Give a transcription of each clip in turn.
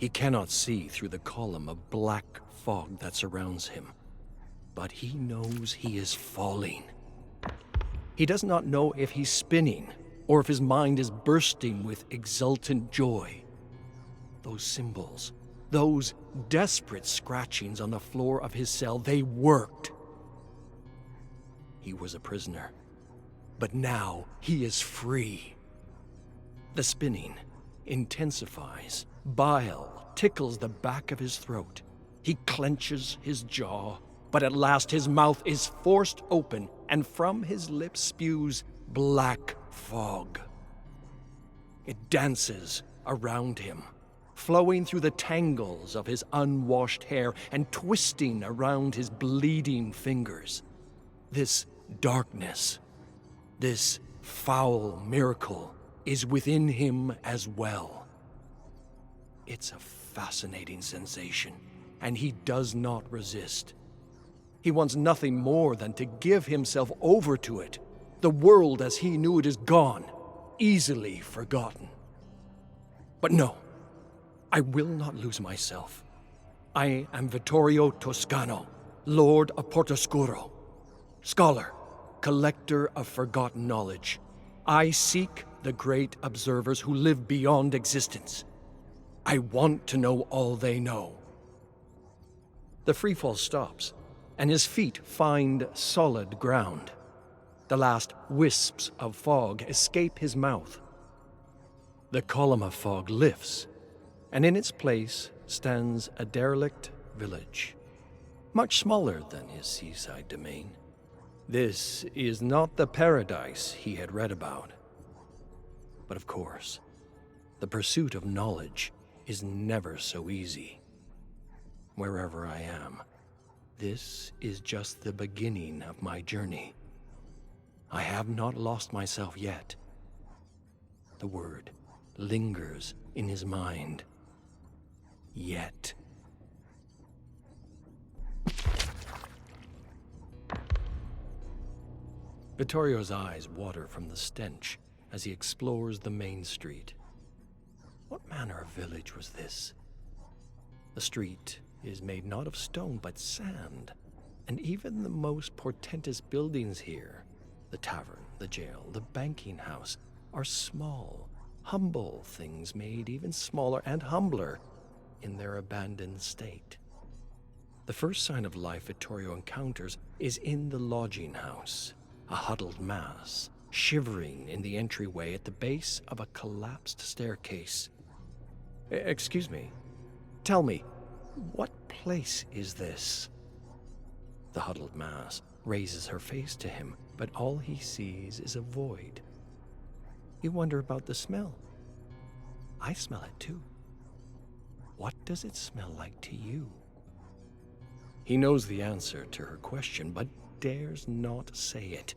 He cannot see through the column of black fog that surrounds him, but he knows he is falling. He does not know if he's spinning or if his mind is bursting with exultant joy. Those symbols, those desperate scratchings on the floor of his cell, they worked. He was a prisoner, but now he is free. The spinning intensifies. Bile tickles the back of his throat. He clenches his jaw, but at last his mouth is forced open, and from his lips spews black fog. It dances around him, flowing through the tangles of his unwashed hair and twisting around his bleeding fingers. This darkness, this foul miracle, is within him as well. It's a fascinating sensation, and he does not resist. He wants nothing more than to give himself over to it. The world as he knew it is gone, easily forgotten. But no, I will not lose myself. I am Vittorio Toscano, Lord of Portoscuro, scholar, collector of forgotten knowledge. I seek the great observers who live beyond existence. I want to know all they know. The freefall stops, and his feet find solid ground. The last wisps of fog escape his mouth. The column of fog lifts, and in its place stands a derelict village, much smaller than his seaside domain. This is not the paradise he had read about. But of course, the pursuit of knowledge is never so easy. Wherever I am, this is just the beginning of my journey. I have not lost myself yet. The word lingers in his mind. Yet. Vittorio's eyes water from the stench as he explores the main street. What manner of village was this? The street is made not of stone but sand, and even the most portentous buildings here, the tavern, the jail, the banking house, are small, humble things made even smaller and humbler in their abandoned state. The first sign of life Vittorio encounters is in the lodging house, a huddled mass, shivering in the entryway at the base of a collapsed staircase. Excuse me. Tell me, what place is this? The huddled mass raises her face to him, but all he sees is a void. You wonder about the smell. I smell it too. What does it smell like to you? He knows the answer to her question, but dares not say it.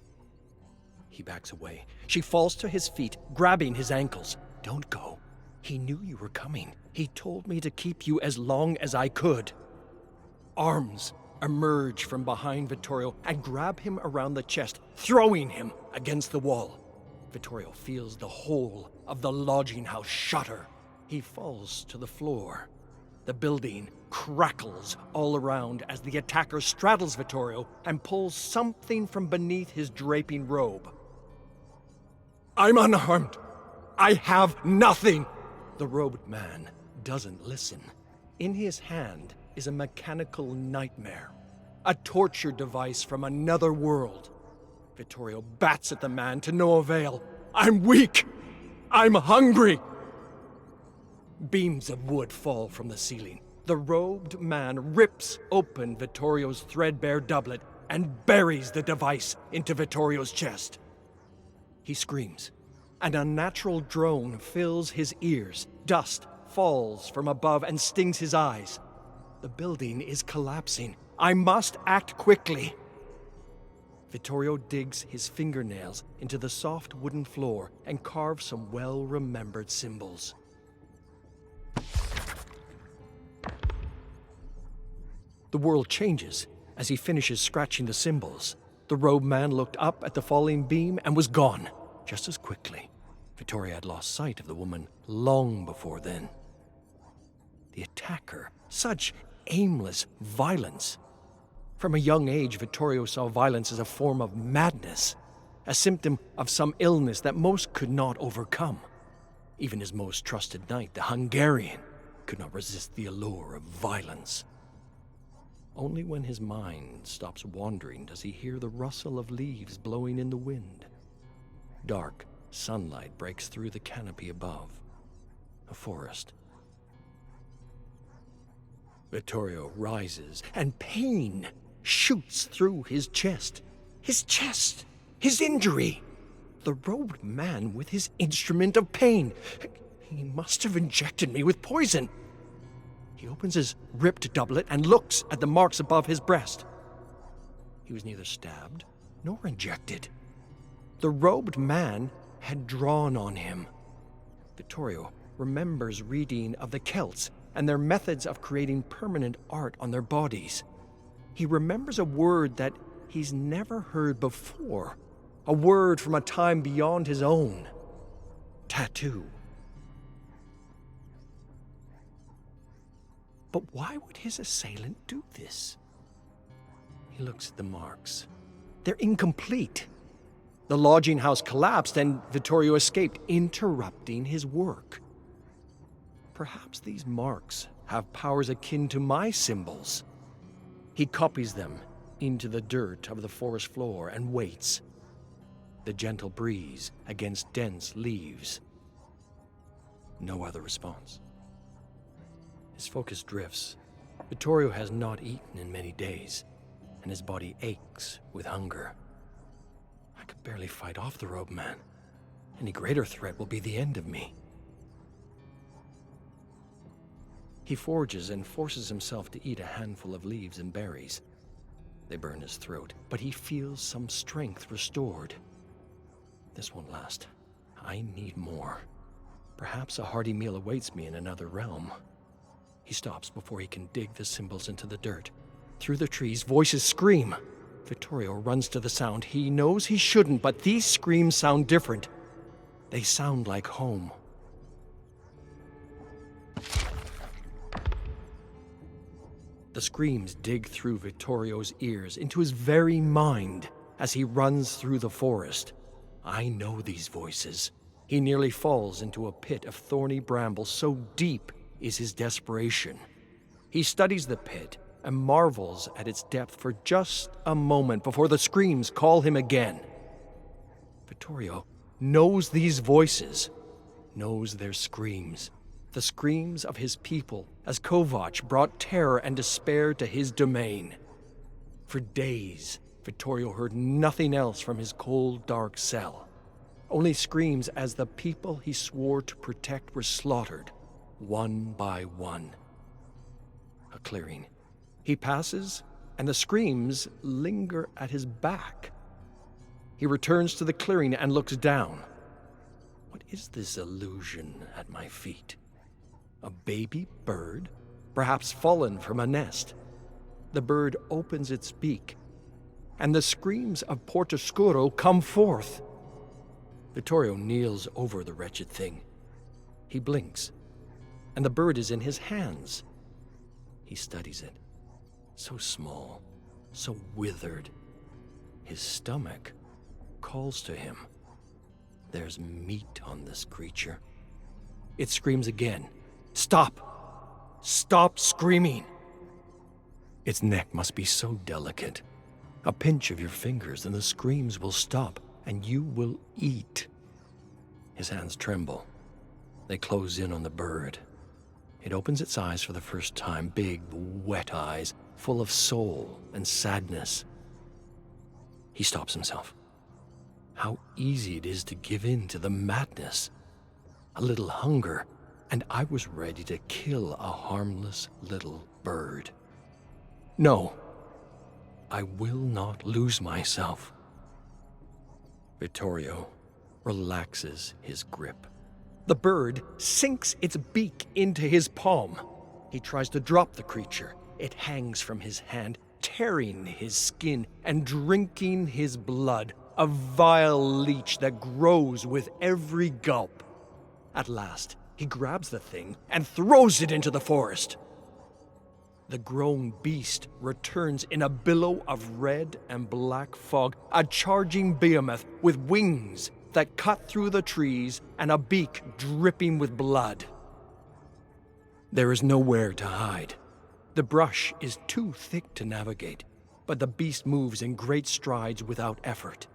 He backs away. She falls to his feet, grabbing his ankles. Don't go. He knew you were coming. He told me to keep you as long as I could. Arms emerge from behind Vittorio and grab him around the chest, throwing him against the wall. Vittorio feels the whole of the lodging house shudder. He falls to the floor. The building crackles all around as the attacker straddles Vittorio and pulls something from beneath his draping robe. I'm unarmed. I have nothing. The robed man doesn't listen. In his hand is a mechanical nightmare, a torture device from another world. Vittorio bats at the man to no avail. I'm weak. I'm hungry. Beams of wood fall from the ceiling. The robed man rips open Vittorio's threadbare doublet and buries the device into Vittorio's chest. He screams. An unnatural drone fills his ears. Dust falls from above and stings his eyes. The building is collapsing. I must act quickly. Vittorio digs his fingernails into the soft wooden floor and carves some well-remembered symbols. The world changes as he finishes scratching the symbols. The robed man looked up at the falling beam and was gone, just as quickly. Vittorio had lost sight of the woman long before then. The attacker. Such aimless violence. From a young age, Vittorio saw violence as a form of madness, a symptom of some illness that most could not overcome. Even his most trusted knight, the Hungarian, could not resist the allure of violence. Only when his mind stops wandering does he hear the rustle of leaves blowing in the wind. Dark sunlight breaks through the canopy above. A forest. Vittorio rises, and pain shoots through his chest. His chest! His injury! The robed man with his instrument of pain. He must have injected me with poison. He opens his ripped doublet and looks at the marks above his breast. He was neither stabbed nor injected. The robed man had drawn on him. Vittorio remembers reading of the Celts and their methods of creating permanent art on their bodies. He remembers a word that he's never heard before, a word from a time beyond his own. Tattoo. But why would his assailant do this? He looks at the marks. They're incomplete. The lodging house collapsed and Vittorio escaped, interrupting his work. Perhaps these marks have powers akin to my symbols. He copies them into the dirt of the forest floor and waits. The gentle breeze against dense leaves. No other response. His focus drifts. Vittorio has not eaten in many days, and his body aches with hunger. I could barely fight off the robe man. Any greater threat will be the end of me. He forges and forces himself to eat a handful of leaves and berries. They burn his throat, but he feels some strength restored. This won't last. I need more. Perhaps a hearty meal awaits me in another realm. He stops before he can dig the symbols into the dirt. Through the trees, voices scream. Vittorio runs to the sound. He knows he shouldn't, but these screams sound different. They sound like home. The screams dig through Vittorio's ears, into his very mind, as he runs through the forest. I know these voices. He nearly falls into a pit of thorny brambles, so deep is his desperation. He studies the pit and marvels at its depth for just a moment before the screams call him again. Vittorio knows these voices, knows their screams. The screams of his people as Kovac brought terror and despair to his domain. For days, Vittorio heard nothing else from his cold, dark cell. Only screams as the people he swore to protect were slaughtered, one by one. A clearing. He passes, and the screams linger at his back. He returns to the clearing and looks down. What is this illusion at my feet? A baby bird, perhaps fallen from a nest. The bird opens its beak, and the screams of Portoscuro come forth. Vittorio kneels over the wretched thing. He blinks, and the bird is in his hands. He studies it. So small, so withered. His stomach calls to him. There's meat on this creature. It screams again. Stop! Stop screaming! Its neck must be so delicate. A pinch of your fingers and the screams will stop, and you will eat. His hands tremble. They close in on the bird. It opens its eyes for the first time, big, wet eyes, full of soul and sadness. He stops himself. How easy it is to give in to the madness. A little hunger, and I was ready to kill a harmless little bird. No, I will not lose myself. Vittorio relaxes his grip. The bird sinks its beak into his palm. He tries to drop the creature. It hangs from his hand, tearing his skin and drinking his blood, a vile leech that grows with every gulp. At last, he grabs the thing and throws it into the forest. The grown beast returns in a billow of red and black fog, a charging behemoth with wings that cut through the trees and a beak dripping with blood. There is nowhere to hide. The brush is too thick to navigate, but the beast moves in great strides without effort.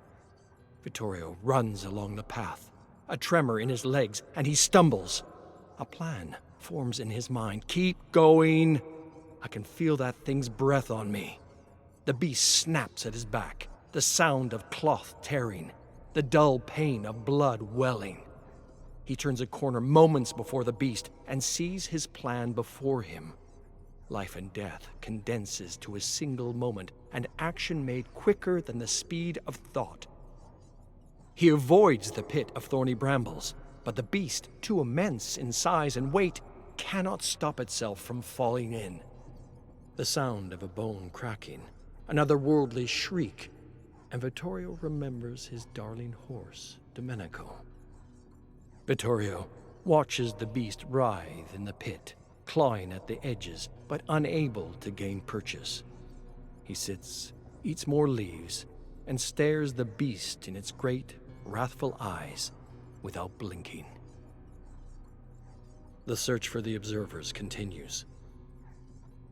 Vittorio runs along the path, a tremor in his legs, and he stumbles. A plan forms in his mind. Keep going. I can feel that thing's breath on me. The beast snaps at his back, the sound of cloth tearing, the dull pain of blood welling. He turns a corner moments before the beast and sees his plan before him. Life and death condenses to a single moment, and action made quicker than the speed of thought. He avoids the pit of thorny brambles, but the beast, too immense in size and weight, cannot stop itself from falling in. The sound of a bone cracking, an otherworldly shriek, and Vittorio remembers his darling horse, Domenico. Vittorio watches the beast writhe in the pit, clawing at the edges, but unable to gain purchase. He sits, eats more leaves, and stares the beast in its great, wrathful eyes without blinking. The search for the observers continues.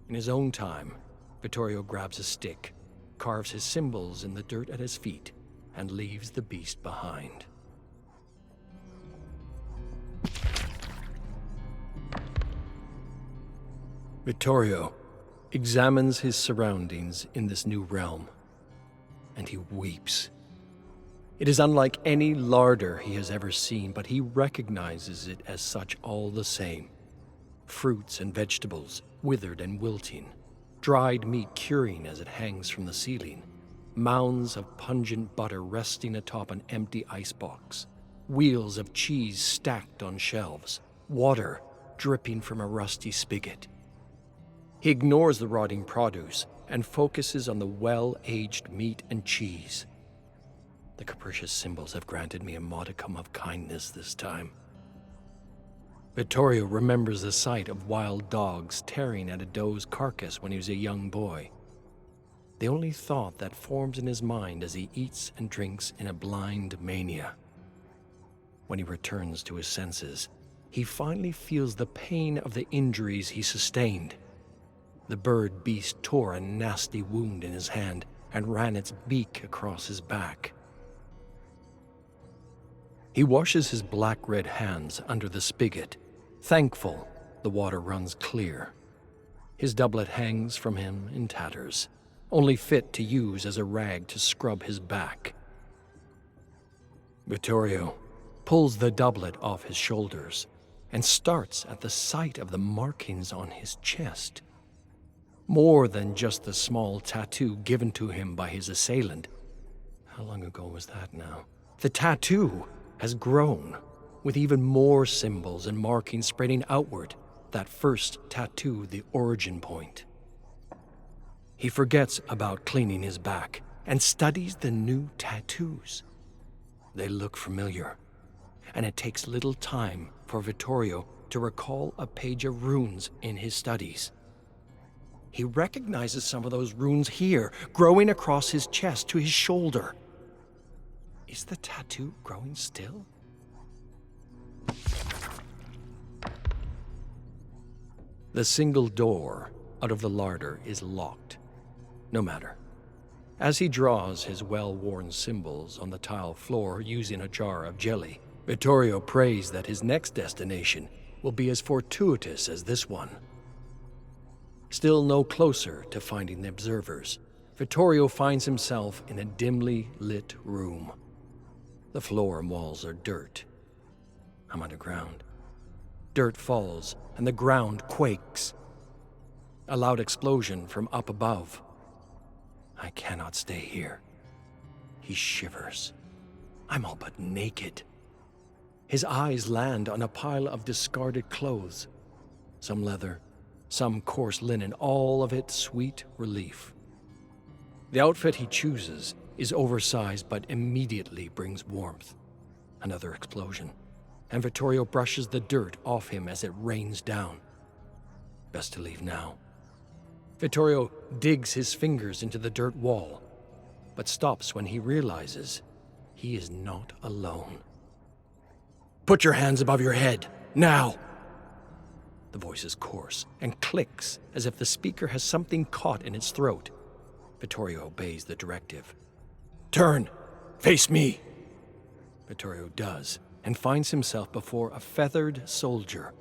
In his own time, Vittorio grabs a stick, carves his symbols in the dirt at his feet, and leaves the beast behind. Vittorio examines his surroundings in this new realm, and he weeps. It is unlike any larder he has ever seen, but he recognizes it as such all the same. Fruits and vegetables, withered and wilting, dried meat curing as it hangs from the ceiling, mounds of pungent butter resting atop an empty icebox, wheels of cheese stacked on shelves, water dripping from a rusty spigot. He ignores the rotting produce and focuses on the well-aged meat and cheese. The capricious symbols have granted me a modicum of kindness this time. Vittorio remembers the sight of wild dogs tearing at a doe's carcass when he was a young boy. The only thought that forms in his mind as he eats and drinks in a blind mania. When he returns to his senses, he finally feels the pain of the injuries he sustained. The bird beast tore a nasty wound in his hand and ran its beak across his back. He washes his black-red hands under the spigot, thankful the water runs clear. His doublet hangs from him in tatters, only fit to use as a rag to scrub his back. Vittorio pulls the doublet off his shoulders and starts at the sight of the markings on his chest. More than just the small tattoo given to him by his assailant. How long ago was that now? The tattoo has grown, with even more symbols and markings spreading outward, that first tattoo the origin point. He forgets about cleaning his back and studies the new tattoos. They look familiar, and it takes little time for Vittorio to recall a page of runes in his studies. He recognizes some of those runes here, growing across his chest to his shoulder. Is the tattoo growing still? The single door out of the larder is locked. No matter. As he draws his well-worn symbols on the tile floor using a jar of jelly, Vittorio prays that his next destination will be as fortuitous as this one. Still no closer to finding the observers, Vittorio finds himself in a dimly lit room. The floor and walls are dirt. I'm underground. Dirt falls, and the ground quakes. A loud explosion from up above. I cannot stay here. He shivers. I'm all but naked. His eyes land on a pile of discarded clothes. Some leather, some coarse linen, all of it sweet relief. The outfit he chooses is oversized but immediately brings warmth. Another explosion, and Vittorio brushes the dirt off him as it rains down. Best to leave now. Vittorio digs his fingers into the dirt wall, but stops when he realizes he is not alone. "Put your hands above your head, now!" The voice is coarse and clicks as if the speaker has something caught in its throat. Vittorio obeys the directive. "Turn! Face me!" Vittorio does, and finds himself before a feathered soldier,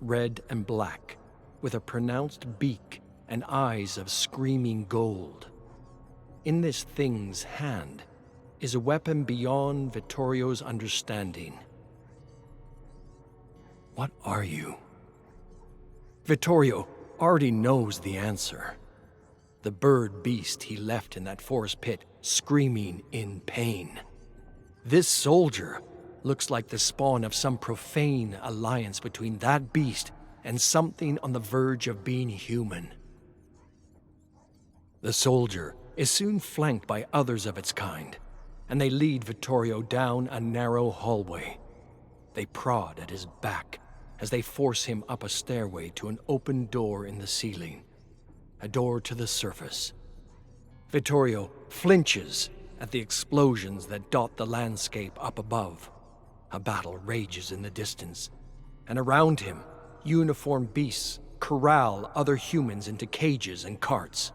red and black, with a pronounced beak and eyes of screaming gold. In this thing's hand is a weapon beyond Vittorio's understanding. What are you? Vittorio already knows the answer. The bird beast he left in that forest pit, screaming in pain. This soldier looks like the spawn of some profane alliance between that beast and something on the verge of being human. The soldier is soon flanked by others of its kind, and they lead Vittorio down a narrow hallway. They prod at his back as they force him up a stairway to an open door in the ceiling, a door to the surface. Vittorio flinches at the explosions that dot the landscape up above. A battle rages in the distance, and around him, uniformed beasts corral other humans into cages and carts.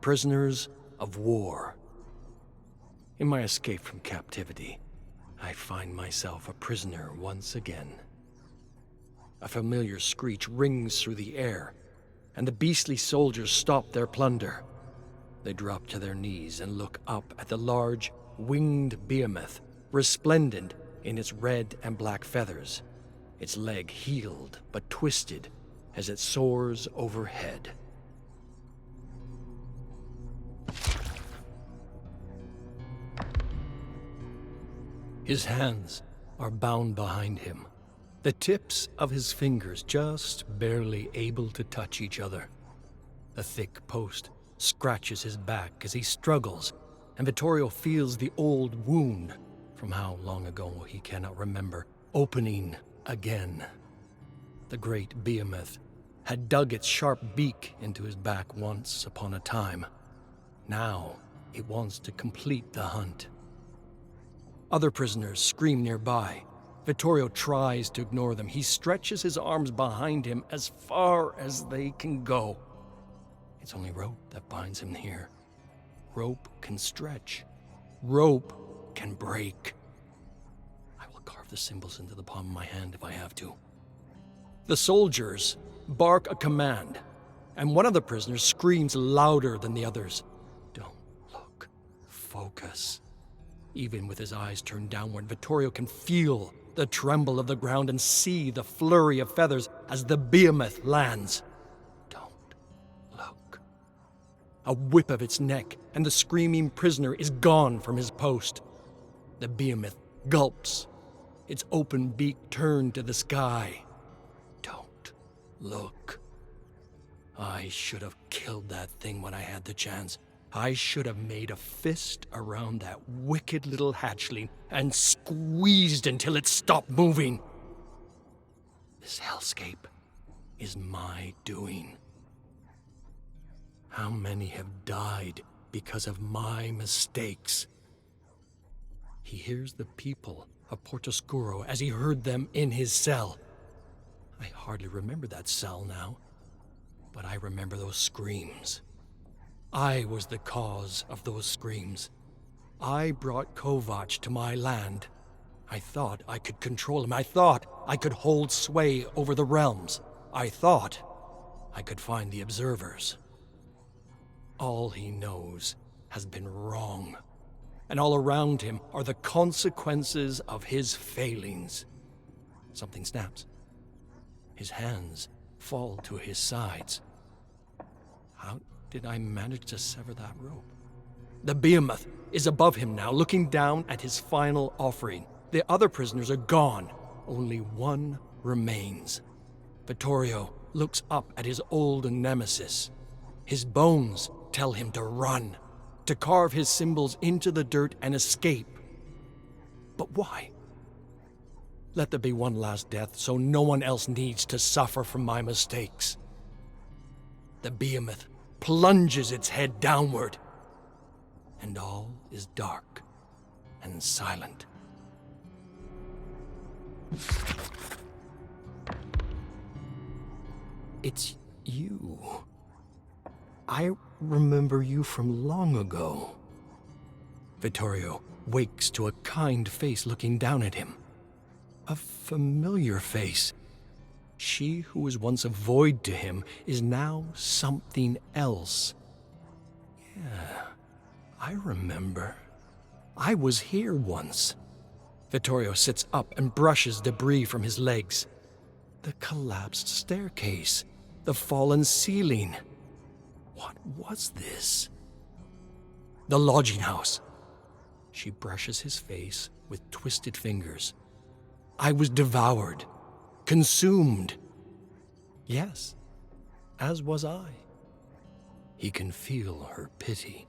Prisoners of war. In my escape from captivity, I find myself a prisoner once again. A familiar screech rings through the air, and the beastly soldiers stop their plunder. They drop to their knees and look up at the large, winged behemoth, resplendent in its red and black feathers, its leg healed but twisted as it soars overhead. His hands are bound behind him, the tips of his fingers just barely able to touch each other. A thick post scratches his back as he struggles, and Vittorio feels the old wound, from how long ago he cannot remember, opening again. The great behemoth had dug its sharp beak into his back once upon a time. Now it wants to complete the hunt. Other prisoners scream nearby. Vittorio tries to ignore them. He stretches his arms behind him as far as they can go. It's only rope that binds him here. Rope can stretch. Rope can break. I will carve the symbols into the palm of my hand if I have to. The soldiers bark a command, and one of the prisoners screams louder than the others. Don't look. Focus. Even with his eyes turned downward, Vittorio can feel the tremble of the ground and see the flurry of feathers as the behemoth lands. Don't look. A whip of its neck, and the screaming prisoner is gone from his post. The behemoth gulps, its open beak turned to the sky. Don't look. I should have killed that thing when I had the chance. I should have made a fist around that wicked little hatchling and squeezed until it stopped moving. This hellscape is my doing. How many have died because of my mistakes? He hears the people of Portoscuro as he heard them in his cell. I hardly remember that cell now, but I remember those screams. I was the cause of those screams. I brought Kovac to my land. I thought I could control him. I thought I could hold sway over the realms. I thought I could find the observers. All he knows has been wrong, and all around him are the consequences of his failings. Something snaps. His hands fall to his sides. How did I manage to sever that rope? The behemoth is above him now, looking down at his final offering. The other prisoners are gone. Only one remains. Vittorio looks up at his old nemesis. His bones tell him to run, to carve his symbols into the dirt and escape. But why? Let there be one last death so no one else needs to suffer from my mistakes. The behemoth plunges its head downward, and all is dark and silent. It's you. I remember you from long ago. Vittorio wakes to a kind face looking down at him. A familiar face. She who was once a void to him is now something else. Yeah, I remember. I was here once. Vittorio sits up and brushes debris from his legs. The collapsed staircase, the fallen ceiling. What was this? The lodging house. She brushes his face with twisted fingers. I was devoured, consumed. Yes, as was I. He can feel her pity.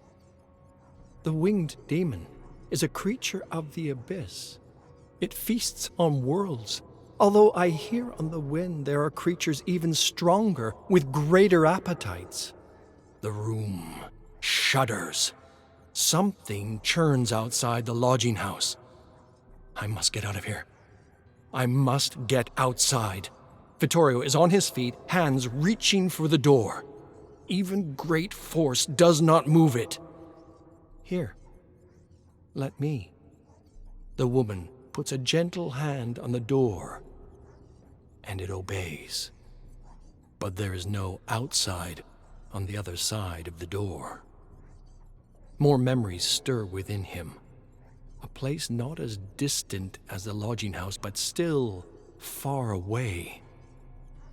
The winged demon is a creature of the abyss. It feasts on worlds, although I hear on the wind there are creatures even stronger with greater appetites. The room shudders. Something churns outside the lodging house. I must get out of here. I must get outside. Vittorio is on his feet, hands reaching for the door. Even great force does not move it. Here, let me. The woman puts a gentle hand on the door, and it obeys. But there is no outside on the other side of the door. More memories stir within him. A place not as distant as the lodging house, but still far away.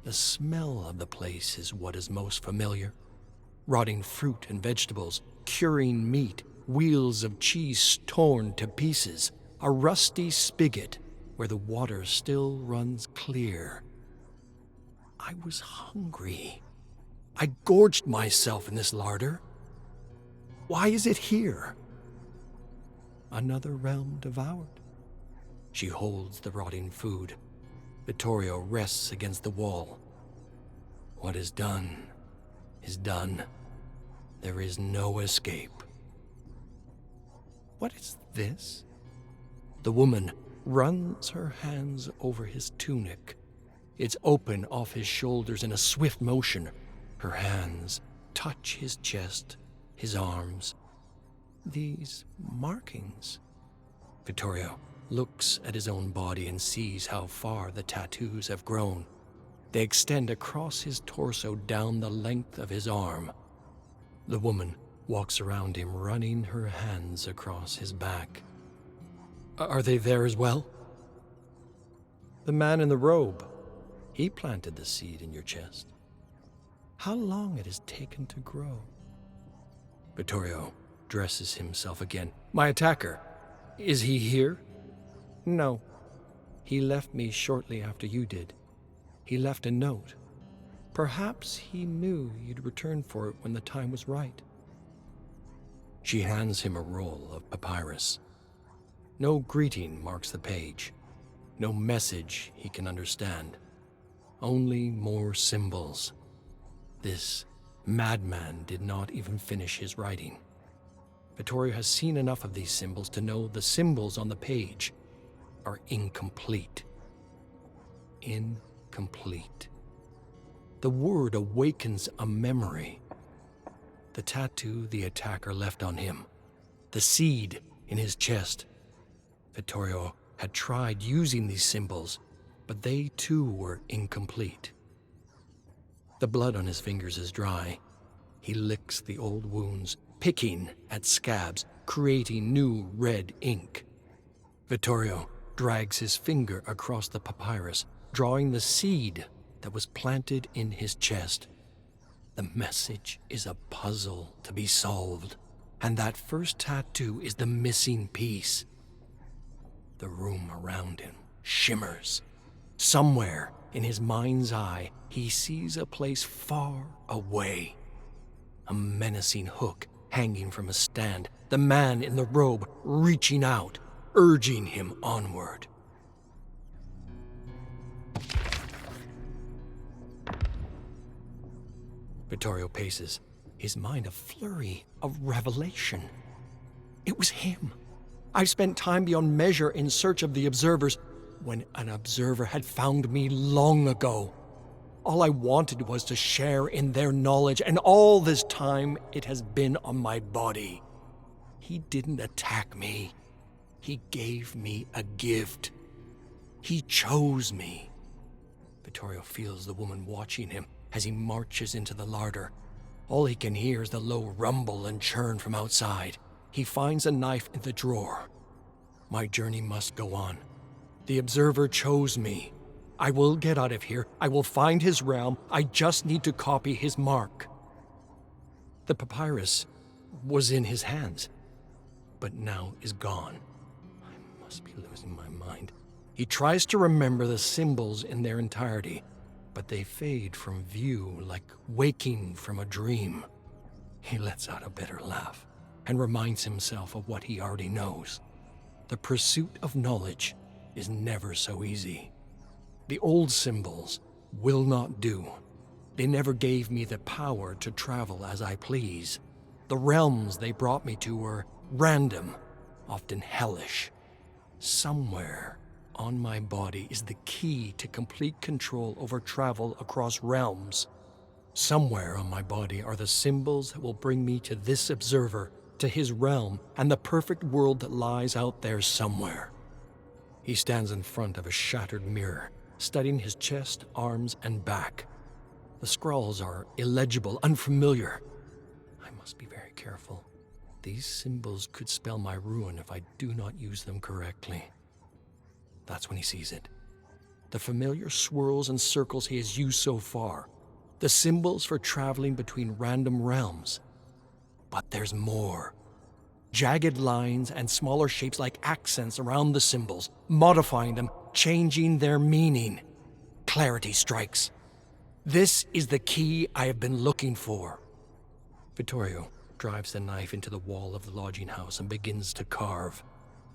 The smell of the place is what is most familiar. Rotting fruit and vegetables, curing meat, wheels of cheese torn to pieces, a rusty spigot where the water still runs clear. I was hungry. I gorged myself in this larder. Why is it here? Another realm devoured. She holds the rotting food. Vittorio rests against the wall. What is done is done. There is no escape. What is this? The woman runs her hands over his tunic. It's open off his shoulders in a swift motion. Her hands touch his chest, his arms. These markings. Vittorio looks at his own body and sees how far the tattoos have grown. They extend across his torso down the length of his arm. The woman walks around him, running her hands across his back. Are they there as well? The man in the robe. He planted the seed in your chest. How long it has taken to grow. Vittorio dresses himself again. My attacker, is he here? No. He left me shortly after you did. He left a note. Perhaps he knew you'd return for it when the time was right. She hands him a roll of papyrus. No greeting marks the page. No message he can understand. Only more symbols. This madman did not even finish his writing. Vittorio has seen enough of these symbols to know the symbols on the page are incomplete. Incomplete. The word awakens a memory. The tattoo the attacker left on him. The seed in his chest. Vittorio had tried using these symbols, but they too were incomplete. The blood on his fingers is dry. He licks the old wounds, picking at scabs, creating new red ink. Vittorio drags his finger across the papyrus, drawing the seed that was planted in his chest. The message is a puzzle to be solved, and that first tattoo is the missing piece. The room around him shimmers. Somewhere in his mind's eye, he sees a place far away. A menacing hook hanging from a stand, the man in the robe reaching out, urging him onward. Vittorio paces. his mind a flurry of revelation. It was him. I've spent time beyond measure in search of the observers, when an observer had found me long ago. All I wanted was to share in their knowledge, and all this time it has been on my body. He didn't attack me. He gave me a gift. He chose me. Vittorio feels the woman watching him as he marches into the larder. All he can hear is the low rumble and churn from outside. He finds a knife in the drawer. My journey must go on. The observer chose me. I will get out of here. I will find his realm. I just need to copy his mark. The papyrus was in his hands, but now is gone. I must be losing my mind. He tries to remember the symbols in their entirety, but they fade from view like waking from a dream. He lets out a bitter laugh and reminds himself of what he already knows. The pursuit of knowledge is never so easy. The old symbols will not do. They never gave me the power to travel as I please. The realms they brought me to were random, often hellish. Somewhere on my body is the key to complete control over travel across realms. Somewhere on my body are the symbols that will bring me to this observer, to his realm, and the perfect world that lies out there somewhere. He stands in front of a shattered mirror, studying his chest, arms, and back. The scrawls are illegible, unfamiliar. I must be very careful. These symbols could spell my ruin if I do not use them correctly. That's when he sees it. The familiar swirls and circles he has used so far. The symbols for traveling between random realms. But there's more. Jagged lines and smaller shapes like accents around the symbols, modifying them, changing their meaning. Clarity strikes. This is the key I have been looking for. Vittorio drives the knife into the wall of the lodging house and begins to carve.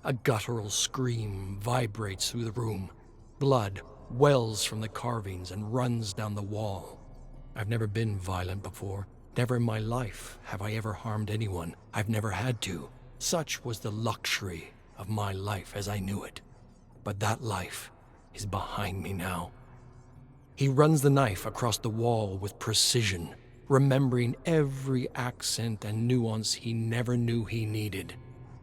A guttural scream vibrates through the room. Blood wells from the carvings and runs down the wall. I've never been violent before. Never in my life have I ever harmed anyone. I've never had to. Such was the luxury of my life as I knew it. But that life is behind me now. He runs the knife across the wall with precision, remembering every accent and nuance he never knew he needed.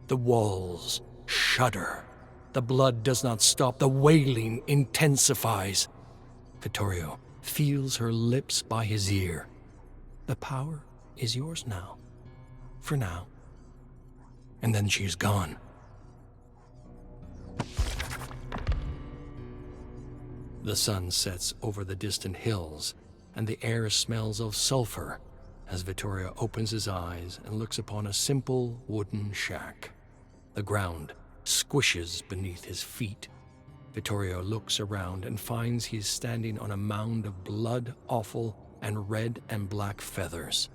The walls shudder. The blood does not stop. The wailing intensifies. Vittorio feels her lips by his ear. The power is yours now. For now. And then she's gone. The sun sets over the distant hills, and the air smells of sulfur as Vittorio opens his eyes and looks upon a simple wooden shack. The ground squishes beneath his feet. Vittorio looks around and finds he is standing on a mound of blood, offal, and red and black feathers.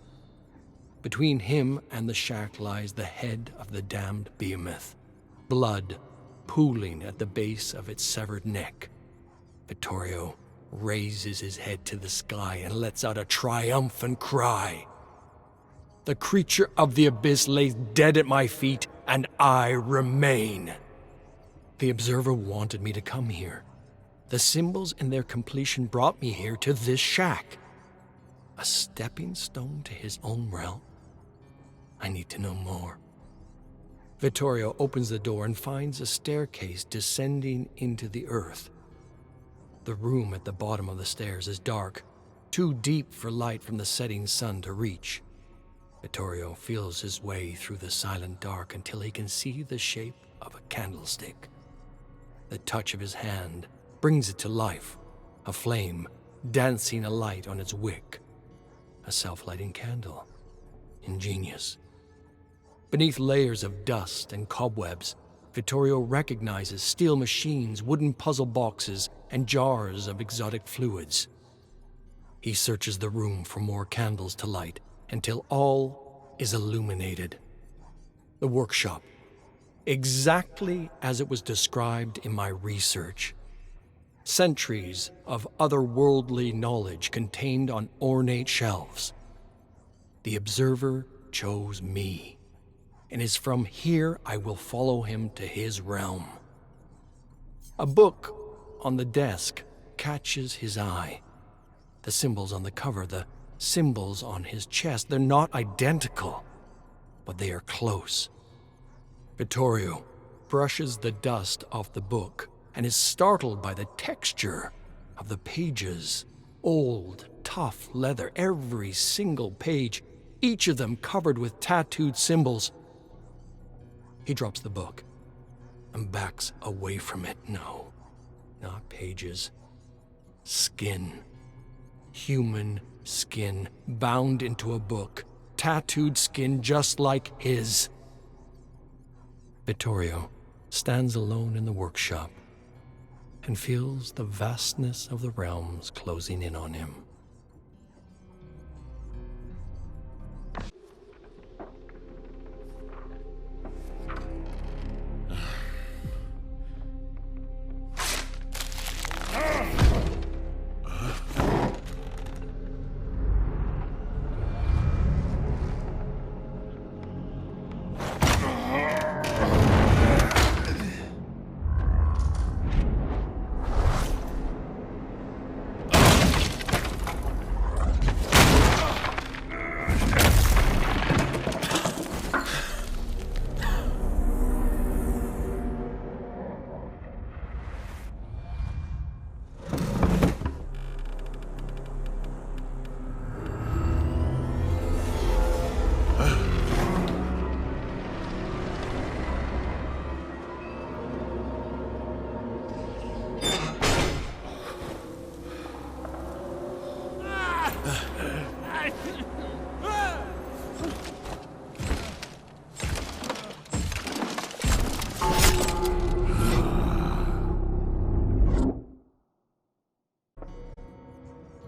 Between him and the shack lies the head of the damned behemoth, blood pooling at the base of its severed neck. Vittorio raises his head to the sky and lets out a triumphant cry. The creature of the abyss lays dead at my feet, and I remain. The observer wanted me to come here. The symbols in their completion brought me here to this shack. A stepping stone to his own realm? I need to know more. Vittorio opens the door and finds a staircase descending into the earth. The room at the bottom of the stairs is dark, too deep for light from the setting sun to reach. Vittorio feels his way through the silent dark until he can see the shape of a candlestick. The touch of his hand brings it to life, a flame dancing a light on its wick. A self-lighting candle. Ingenious. Beneath layers of dust and cobwebs, Vittorio recognizes steel machines, wooden puzzle boxes, and jars of exotic fluids. He searches the room for more candles to light until all is illuminated. The workshop, exactly as it was described in my research. Centuries of otherworldly knowledge contained on ornate shelves. The observer chose me, and it's from here I will follow him to his realm. A book on the desk catches his eye. The symbols on the cover, the symbols on his chest, they're not identical, but they are close. Vittorio brushes the dust off the book and is startled by the texture of the pages. Old, tough leather, every single page, each of them covered with tattooed symbols. He drops the book and backs away from it. No, not pages. Skin. Human skin bound into a book. Tattooed skin just like his. Vittorio stands alone in the workshop and feels the vastness of the realms closing in on him.